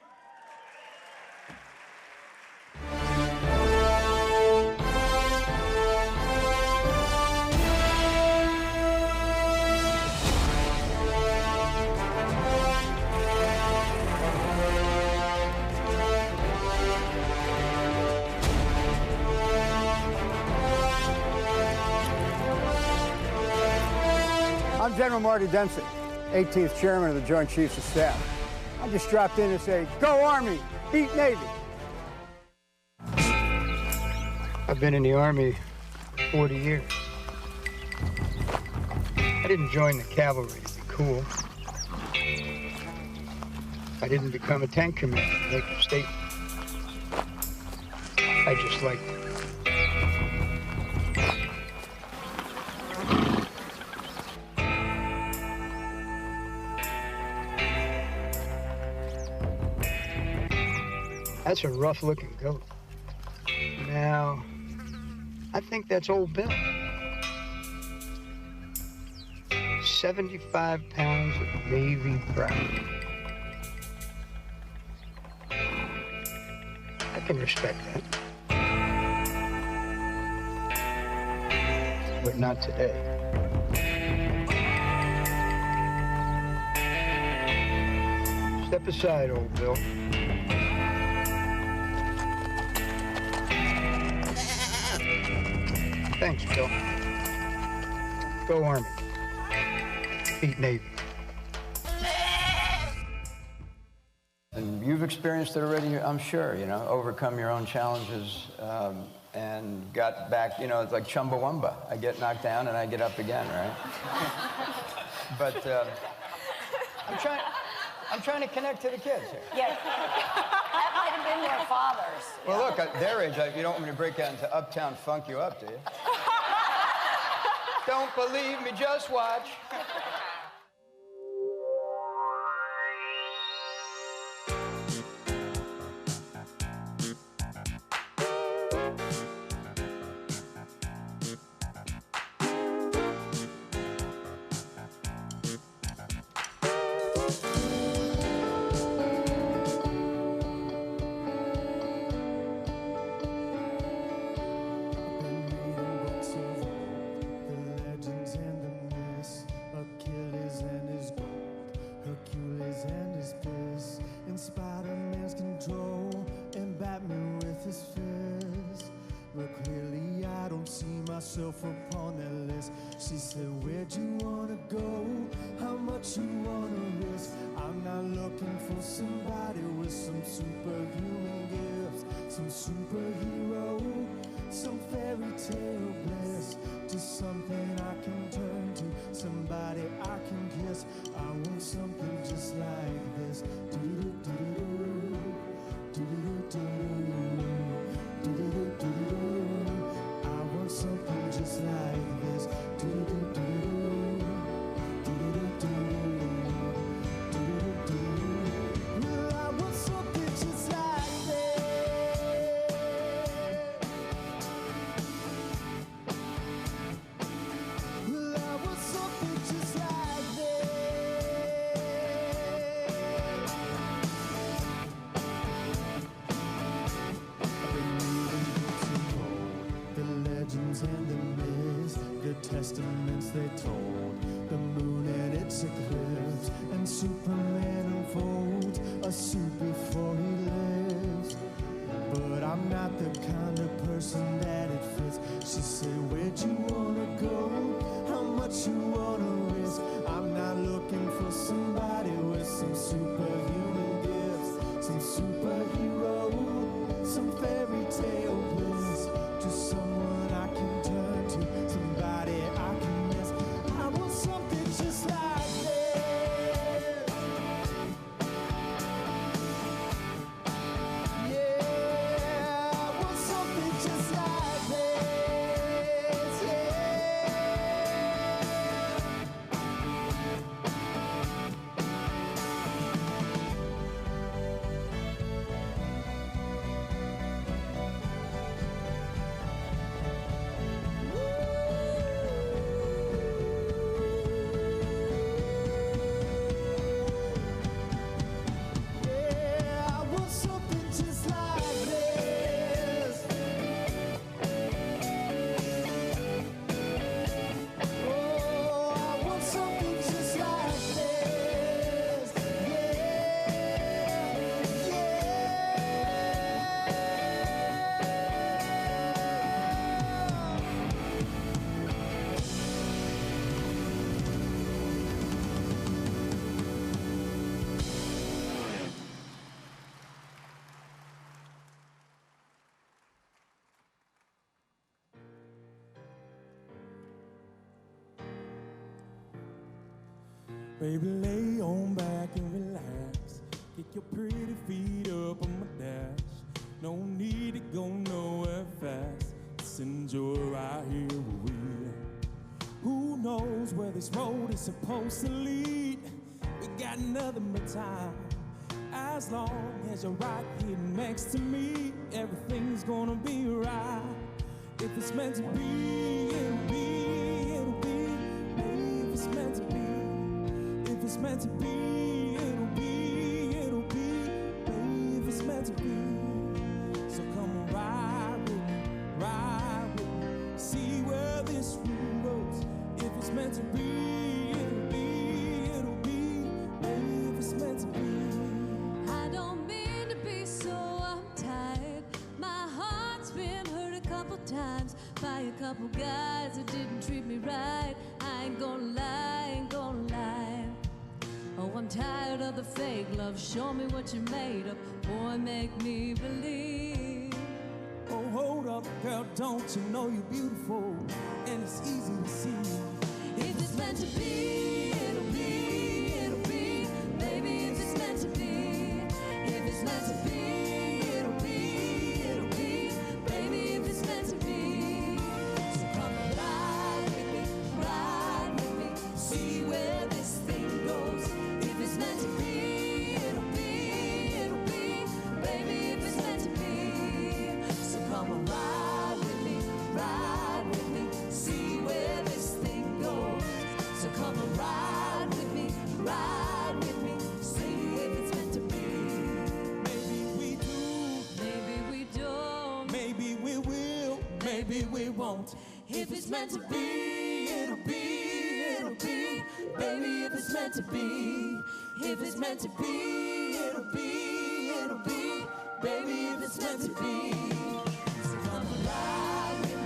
I'm General Marty Dempsey, 18th Chairman of the Joint Chiefs of Staff. I just dropped in to say, go Army, beat Navy. I've been in the Army 40 years. I didn't join the cavalry to be cool. I didn't become a tank commander to make a statement. I just liked it. That's a rough-looking goat. Now, I think that's Old Bill. 75 pounds of Navy pride. I can respect that. But not today. Step aside, Old Bill. Thanks, Bill. Go Army. Beat Navy. And you've experienced it already, I'm sure, you know, overcome your own challenges and got back, you know, it's like Chumbawamba. I get knocked down and I get up again, right? But I'm trying to connect to the kids here. Yes. That might have been their fathers. Well, look, at their age, you don't want me to break out into Uptown Funk you up, do you? Don't believe me, just watch. Upon that list, she said, where'd you wanna go? How much you wanna risk? I'm not looking for somebody with some superhuman gifts, some superhero, some fairy tale bliss, just something I can turn to, somebody I can kiss. I want something just like this. Do-do-do-do-do, do-do-do-do-do, do-do-do-do-do. Something just like this. Do-do-do-do, do-do-do-do, do-do-do-do. Well, I want something just like this. Well, I want something just like this. I've been reading books and gold, the legends and the myths, the testaments they told, the moon and its eclipse, and Superman unfolds a suit before he lives. But I'm not the kind of person that it fits. She said, where'd you wanna go? How much you wanna risk? I'm not not looking for somebody with some superhuman gifts, some superhero, some fairy tale bliss, just someone I can turn to, somebody I can miss. I want something just like this. Yeah, I want something just like this. Yeah, I want something just like this. Oh, I want something just like this. Baby, lay on back and relax. Kick your pretty feet up on my dash. No need to go nowhere fast. Just enjoy right here where we are. Who knows where this road is supposed to lead? We got nothing but time. As long as you're right here next to me, everything's gonna be right. If it's meant to be, it'll be, it'll be. Baby, if it's meant to be. If it's meant to be, it'll be, it'll be. Baby, if it's meant to be. So come on, ride with me, see where this road goes. If it's meant to be, it'll be, it'll be. Baby, if it's meant to be. I don't mean to be so uptight. My heart's been hurt a couple times by a couple guys who didn't treat me right. I ain't gonna lie, ain't gonna lie. Oh, I'm tired of the fake love. Show me what you're made of. Boy, make me believe. Oh, hold up, girl, don't you know you're beautiful? And it's easy to see. If it's meant to be, it'll be, it'll be. Baby, if it's meant to be. If it's meant to be, it'll be, it'll be. Baby, if it's meant to be. So come and ride with me, see where this thing goes. If it's meant to be, it'll be, it'll be. Baby, if it's meant to be. So come and ride with me, see where this thing goes. So come and ride with me, see if it's meant to be. Maybe we do, Maybe we don't, maybe we will, maybe we won't. if it's meant to be, it'll be, it'll be. Baby, if it's meant to be, if it's meant to be, it'll be, it'll be. Baby, if it's meant to be. So come and ride with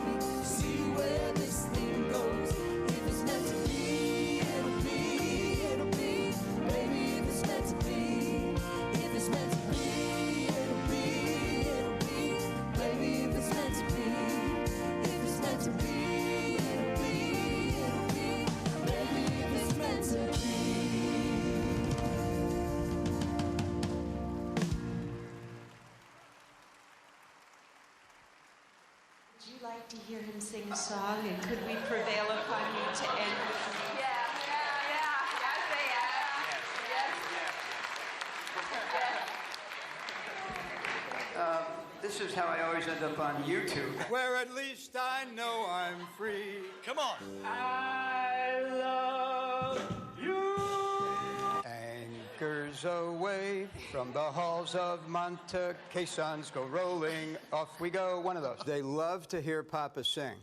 me, see where this thing goes. If it's meant to be, it'll be, it'll be. Baby, if it's meant to be, if it's meant to be, it'll be, it'll be. Baby, if it's meant to be, if it's meant to be, it'll be, it'll be. Baby, if it's meant to be. Would you like to hear him sing a song, and could we prevail upon you to end with me? This is how I always end up on YouTube. Where at least I know I'm free. Come on. I love you. Anchors away from the halls of Monte, caissons go rolling. Off we go, one of those. They love to hear Papa sing.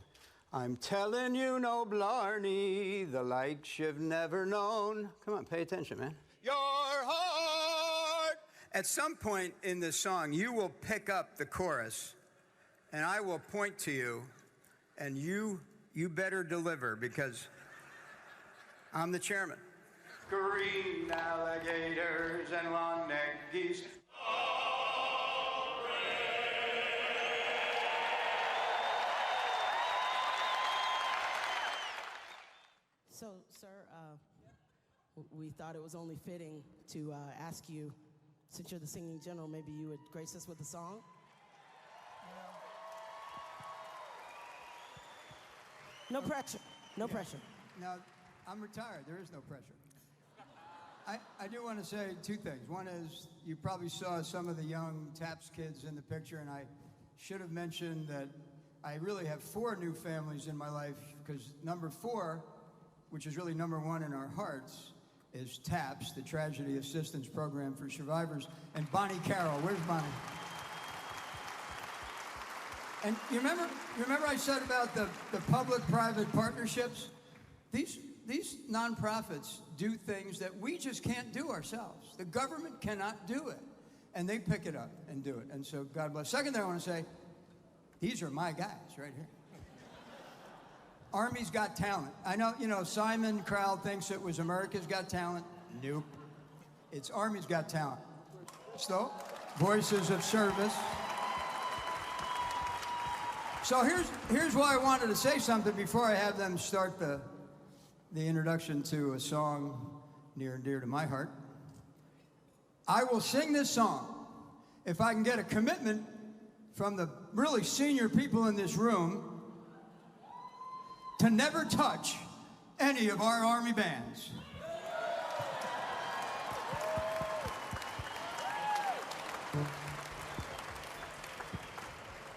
I'm telling you, no blarney, the likes you've never known. Come on, pay attention, man. Your heart. At some point in this song, you will pick up the chorus, and I will point to you, and you better deliver, because I'm the chairman. Green alligators and long-necked geese. So, sir, we thought it was only fitting to ask you, since you're the singing general, maybe you would grace us with a song? No pressure. No pressure. Now, I'm retired. There is no pressure. I do want to say two things. One is you probably saw some of the young TAPS kids in the picture, and I should have mentioned that I really have 4 new families in my life, because number 4, which is really number 1 in our hearts, is TAPS, the Tragedy Assistance Program for Survivors, and Bonnie Carroll. Where's Bonnie? And you remember I said about the public-private partnerships? These nonprofits do things that we just can't do ourselves. The government cannot do it. And they pick it up and do it. And so God bless. Second thing I want to say, these are my guys right here. Army's Got Talent. I know, Simon Crowell thinks it was America's Got Talent. Nope. It's Army's Got Talent. So, Voices of Service. So here's why I wanted to say something before I have them start the introduction to a song near and dear to my heart. I will sing this song if I can get a commitment from the really senior people in this room to never touch any of our Army bands.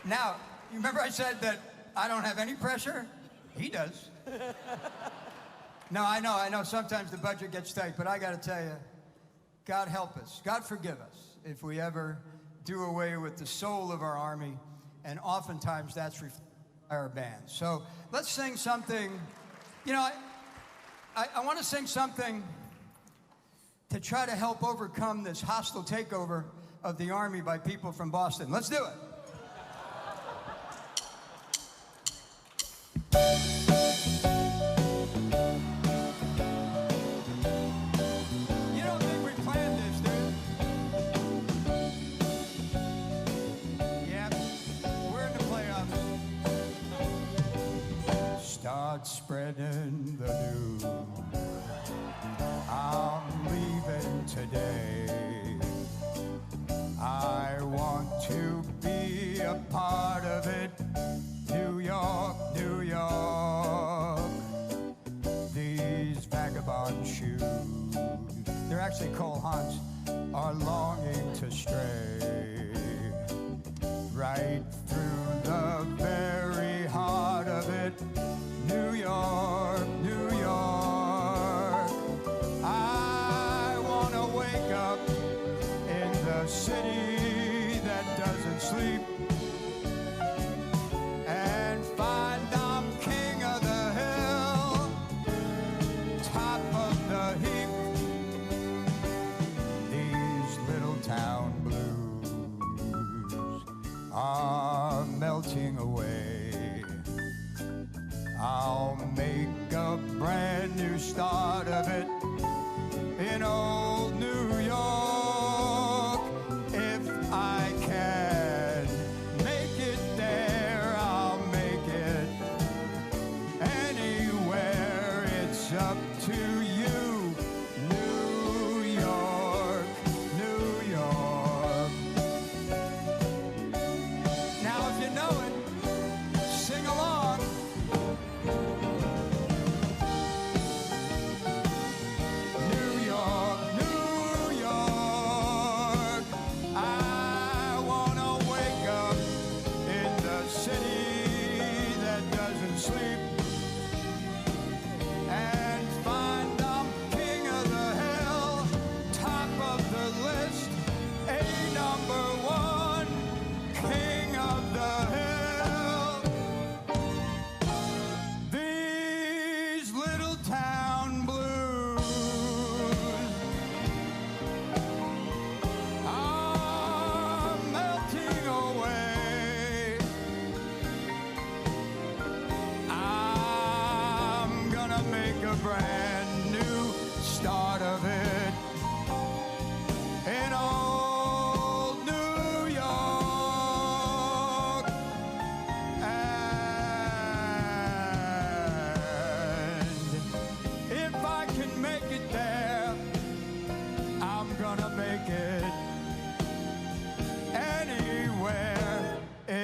Now, you remember I said that I don't have any pressure? He does. No, I know sometimes the budget gets tight, but I got to tell you, God help us, God forgive us if we ever do away with the soul of our Army, and oftentimes that's our bands. So let's sing something. I want to sing something to try to help overcome this hostile takeover of the Army by people from Boston. Let's do it. Spreading the news. I'm leaving today. I want to be a part of it. New York, New York. These vagabond shoes, they're actually Cole Haunts, are longing to stray right through the very heart of it. New York, New York. I want to wake up in the city that doesn't sleep and find I'm king of the hill, top of the heap. These little town blues are melting away. I'll make a brand new start of it in old New York. If I can make it there, I'll make it anywhere. It's up to you, New York, New York. Now if you know it,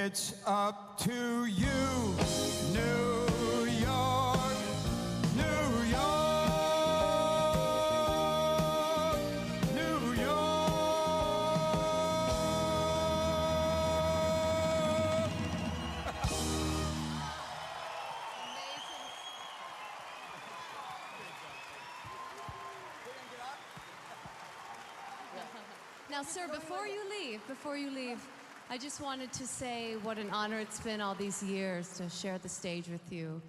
It's up to you, New York, New York, New York. Now, sir, before you leave, I just wanted to say what an honor it's been all these years to share the stage with you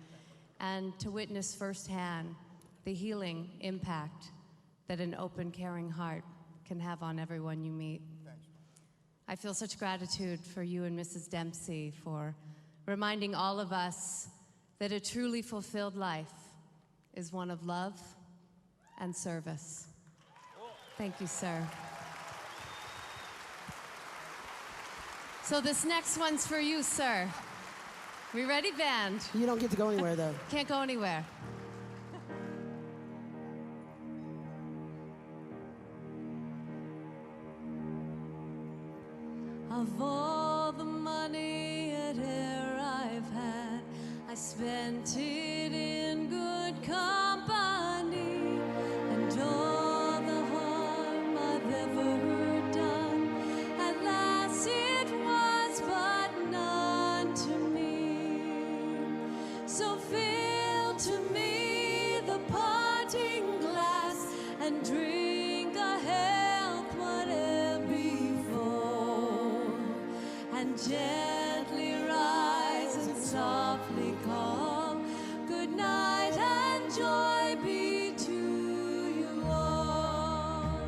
and to witness firsthand the healing impact that an open, caring heart can have on everyone you meet. Thanks. I feel such gratitude for you and Mrs. Dempsey for reminding all of us that a truly fulfilled life is one of love and service. Thank you, sir. So this next one's for you, sir. We ready, band? You don't get to go anywhere, though. Can't go anywhere. Of all the money and air I've had, I spent it in good company, and all the harm I've ever done, at last it was but none to me. So fill to me the parting glass and drink a health whatever before, and gently rise and softly call, good night and joy be to you all.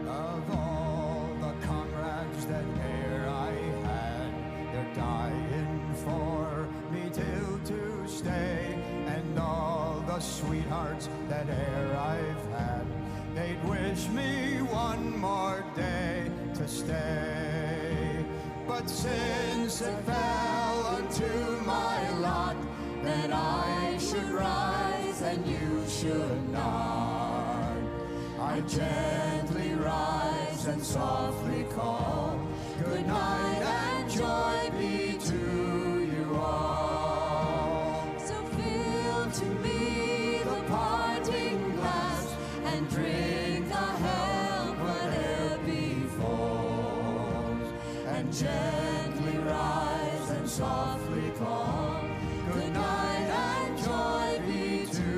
Of all the comrades that e'er I had, they're dying for me till to stay, and all the sweethearts that e'er I've had, they'd wish me one more day to stay. But since it fell unto my lot that I should rise and you should not, I gently rise and softly call, good night and joy be to you all. So fill to me the parting glass and drink the health whatever befalls, and gently rise and softly call, good night and joy be to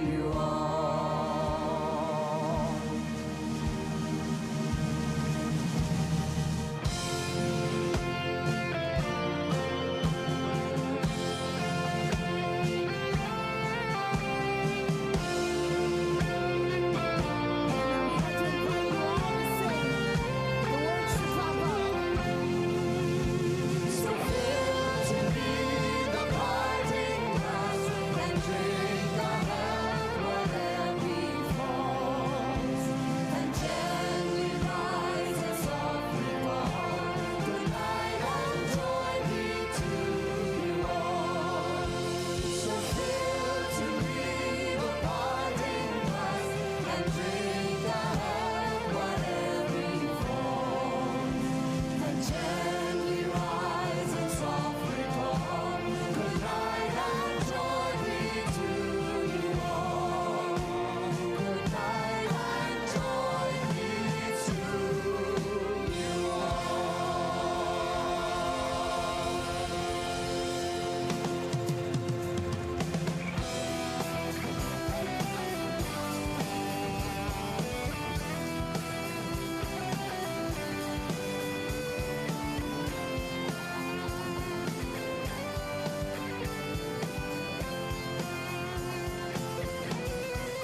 you all. So fill to me the parting glass and drink the health whatever befalls, and gently rise and softly call, good night and joy be to you all. So fill to me the parting glass and drink the health whatever befalls, and gently rise and softly call, good night and joy be to you all. Good night and joy be to you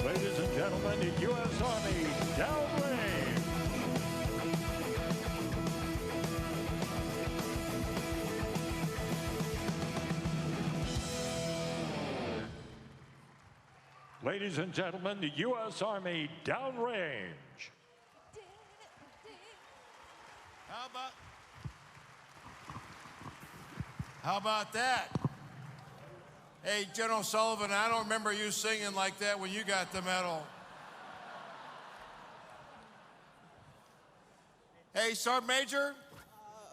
Ladies and gentlemen, the U.S. Army downrange. Ladies and gentlemen, the U.S. Army downrange. How about that? Hey, General Sullivan, I don't remember you singing like that when you got the medal. Hey, Sergeant Major,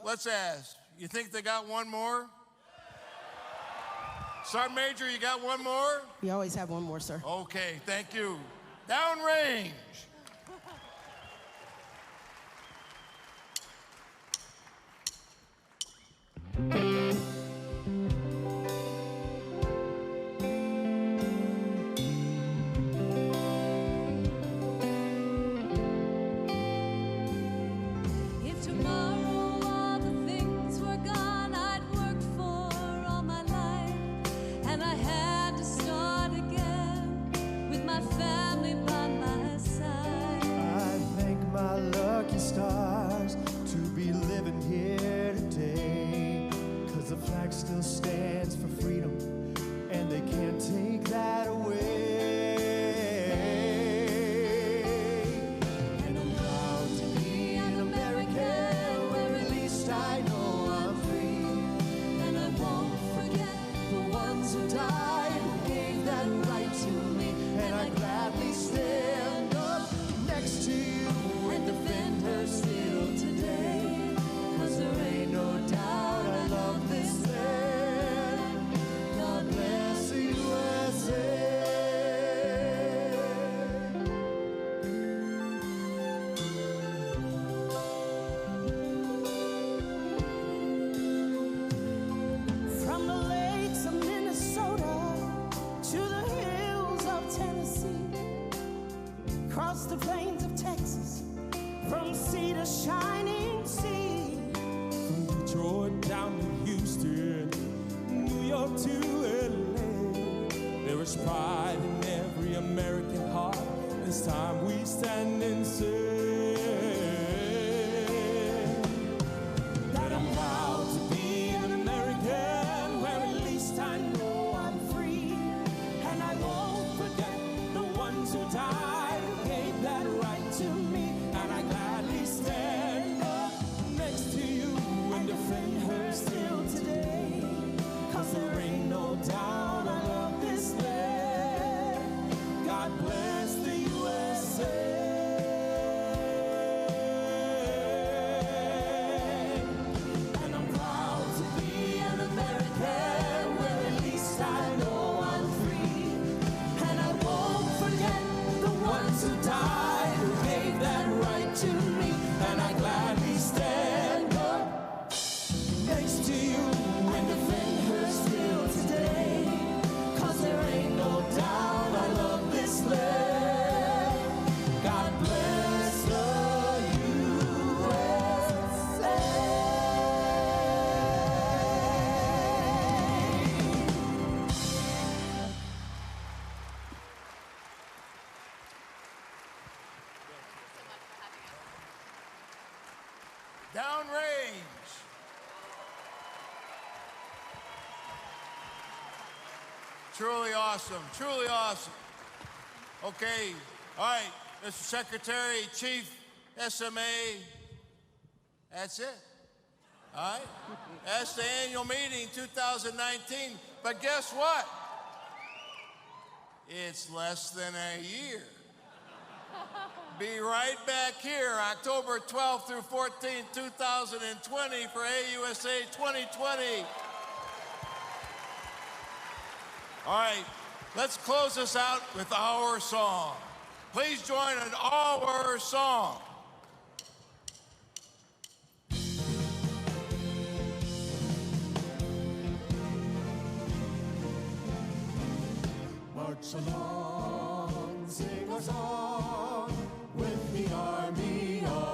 let's ask. You think they got one more? Sergeant Major, you got one more? We always have one more, sir. Okay, thank you. Downrange. If tomorrow all the things were gone I'd worked for all my life, and I had to start again with my family by my side. I thank my lucky stars to be living here today, 'cause the flag still stands for freedom and they can't take that away. And I'm proud to be an American, where at least I know I'm free. And I won't forget The ones who died, who gave that right to me, and I gladly stand up next to you and defend her still today. 'Cause there ain't no doubt I love this land. God bless the USA. From the lakes of Minnesota to the hills of Tennessee, across the plains of Texas, from sea to shining sea, From Detroit down to Houston, New York to LA, there is pride in every American heart. It's time we stand and say that I'm proud to be an American, where at least I know I'm free. And I won't forget the ones who died, who gave that right to me. And I gladly stand up next to you and defend her still today. 'Cause there ain't no doubt I love this land. God bless the USA. And I'm proud to be an American, where at least I know I'm free. And I won't forget the ones who died, who gave that right to me. And I gladly stand up next to you and defend her still today. 'Cause there ain't no doubt I love this land. God bless the USA. Downrange. Truly awesome, truly awesome. Okay, all right, Mr. Secretary, Chief, SMA, that's it. All right, that's the annual meeting 2019, but guess what? It's less than a year. Be right back here, October 12th through 14th, 2020 for AUSA 2020. All right, let's close this out with our song. Please join in our song. March along, sing a song with the army of